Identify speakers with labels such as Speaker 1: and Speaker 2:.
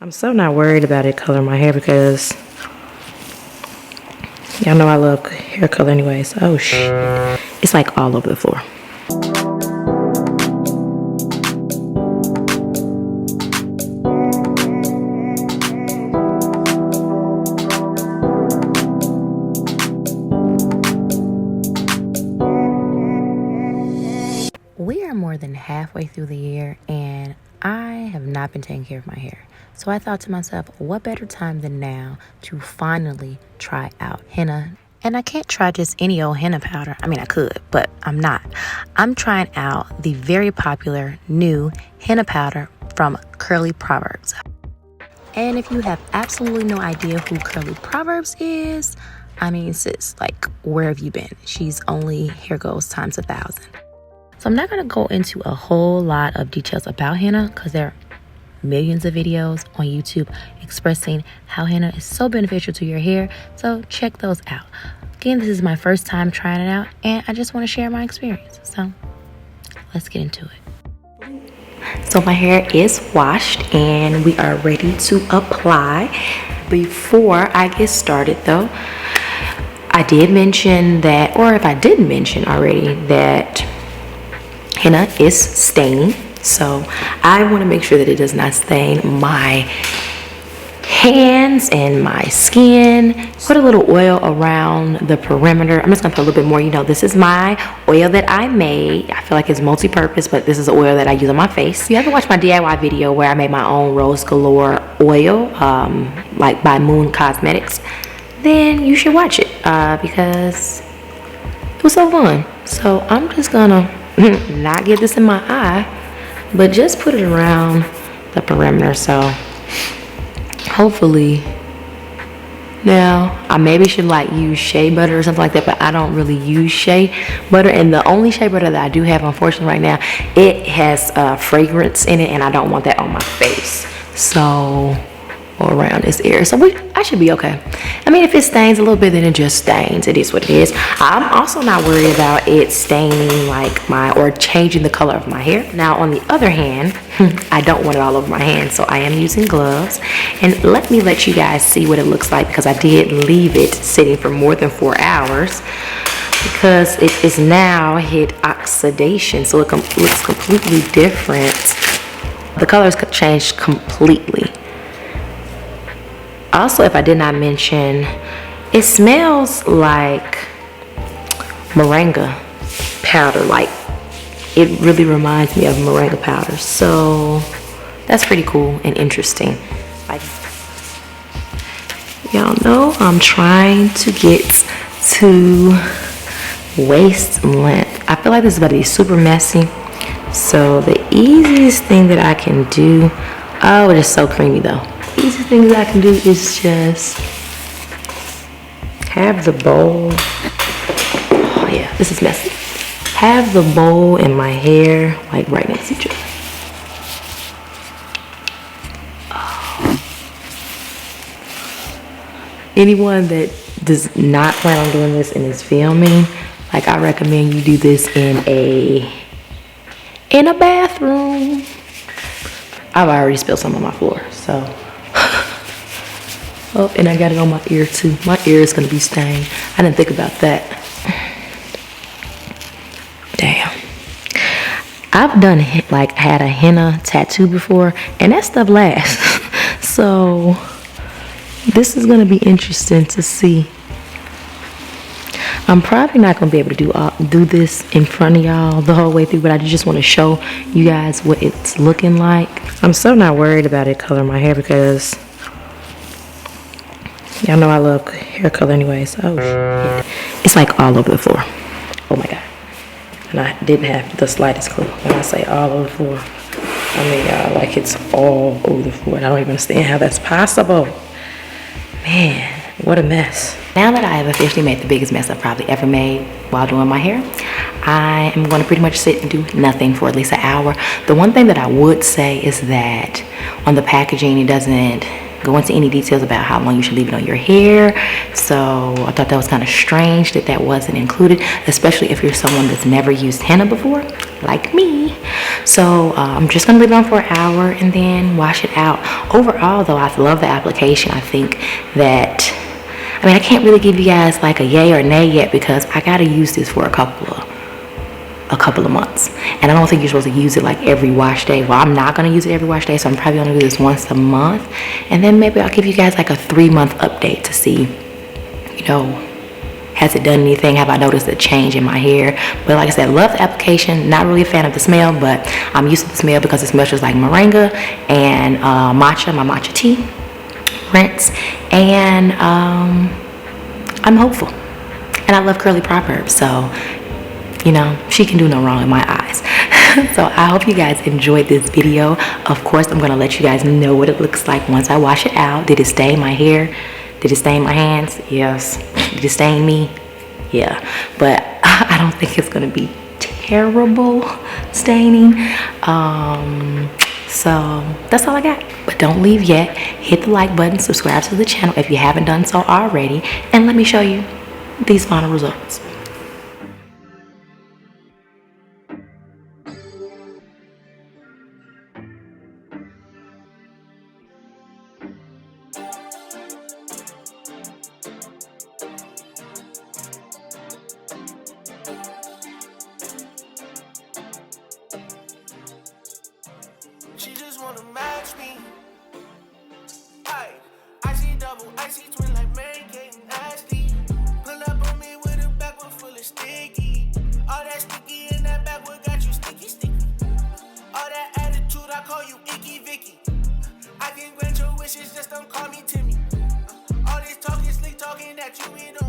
Speaker 1: I'm so not worried about it coloring my hair because y'all know I love hair color anyways. Oh shit. It's like all over the floor. We are more than halfway through the year and I have not been taking care of my hair. So I thought to myself, what better time than now to finally try out henna? And I can't try just any old henna powder. I mean, I could, but I'm not. I'm trying out the very popular new henna powder from Curly Proverbs. And if you have absolutely no idea who Curly Proverbs is, I mean, sis, like, where have you been? She's only Here Goes times 1,000. So I'm not going to go into a whole lot of details about henna because there are millions of videos on YouTube expressing how henna is so beneficial to your hair. So check those out. Again, this is my first time trying it out and I just want to share my experience. So let's get into it. So my hair is washed and we are ready to apply. Before I get started though, I did mention that, or if I didn't mention already, that henna is staining. So I want to make sure that it does not stain my hands and my skin. Put a little oil around the perimeter. I'm just going to put a little bit more. You know, this is my oil that I made. I feel like it's multi-purpose, but this is the oil that I use on my face. If you ever watched my DIY video where I made my own Rose Galore oil, like by Moon Cosmetics, then you should watch it because it was so fun. So I'm just going to not get this in my eye, but just put it around the perimeter. So hopefully, now I maybe should like use shea butter or something like that, but I don't really use shea butter. And the only shea butter that I do have, unfortunately right now, it has fragrance in it and I don't want that on my face. So, or around this area. So I should be okay. I mean, if it stains a little bit, then it just stains. It is what it is. I'm also not worried about it staining like or changing the color of my hair. Now, on the other hand, I don't want it all over my hands, so I am using gloves. And let me let you guys see what it looks like because I did leave it sitting for more than 4 hours because it is now hit oxidation, so it looks completely different. The colors could change completely. Also, if I did not mention, it smells like moringa powder. Like, it really reminds me of moringa powder. So that's pretty cool and interesting. Like, y'all know I'm trying to get to waist length. I feel like this is about to be super messy. So the easiest thing that I can do, oh, it is so creamy though. The easiest thing that I can do is just have the bowl. Oh yeah, this is messy. Have the bowl and my hair like right next to each other. Oh. Anyone that does not plan on doing this and is filming, like I recommend you do this in a bathroom. I've already spilled some on my floor, so. Oh, and I got it on my ear too. My ear is gonna be stained. I didn't think about that. Damn. I've done like had a henna tattoo before, and that stuff lasts. So this is gonna be interesting to see. I'm probably not gonna be able to do this in front of y'all the whole way through, but I just want to show you guys what it's looking like. I'm so not worried about it coloring my hair because y'all know I love hair color anyways. Oh shit. It's like all over the floor. Oh my god. And I didn't have the slightest clue when I say all over the floor. I mean, y'all, like it's all over the floor. I don't even understand how that's possible. Man, what a mess. Now that I have officially made the biggest mess I've probably ever made while doing my hair, I am going to pretty much sit and do nothing for at least an hour. The one thing that I would say is that on the packaging, it doesn't go into any details about how long you should leave it on your hair. So I thought that was kind of strange that that wasn't included, especially if you're someone that's never used henna before, like me. So I'm just gonna leave it on for an hour and then wash it out. Overall though, I love the application. I think that, I mean, I can't really give you guys like a yay or nay yet because I gotta use this for a couple of months, and I don't think you're supposed to use it like every wash day. Well, I'm not gonna use it every wash day, so I'm probably gonna do this once a month, and then maybe I'll give you guys like a 3-month update to see, you know, has it done anything? Have I noticed a change in my hair? But like I said, love the application. Not really a fan of the smell, but I'm used to the smell because it smells just like moringa and matcha, my matcha tea rinse, and I'm hopeful, and I love curly proverbs, so you know, she can do no wrong in my eyes. So I hope you guys enjoyed this video. Of course, I'm gonna let you guys know what it looks like once I wash it out. Did it stain my hair? Did it stain my hands? Yes. Did it stain me? Yeah. But I don't think it's gonna be terrible staining. So that's all I got. But don't leave yet. Hit the like button, subscribe to the channel if you haven't done so already, and let me show you these final results.
Speaker 2: She just wanna match me. Aye, I see double, I see twin like Mary Kate and Ashley. Pull up on me with a backwood full of sticky. All that sticky in that backwood got you sticky. All that attitude, I call you Icky Vicky. I can grant your wishes, just don't call me Timmy. All this talking, slick talking that you be doing.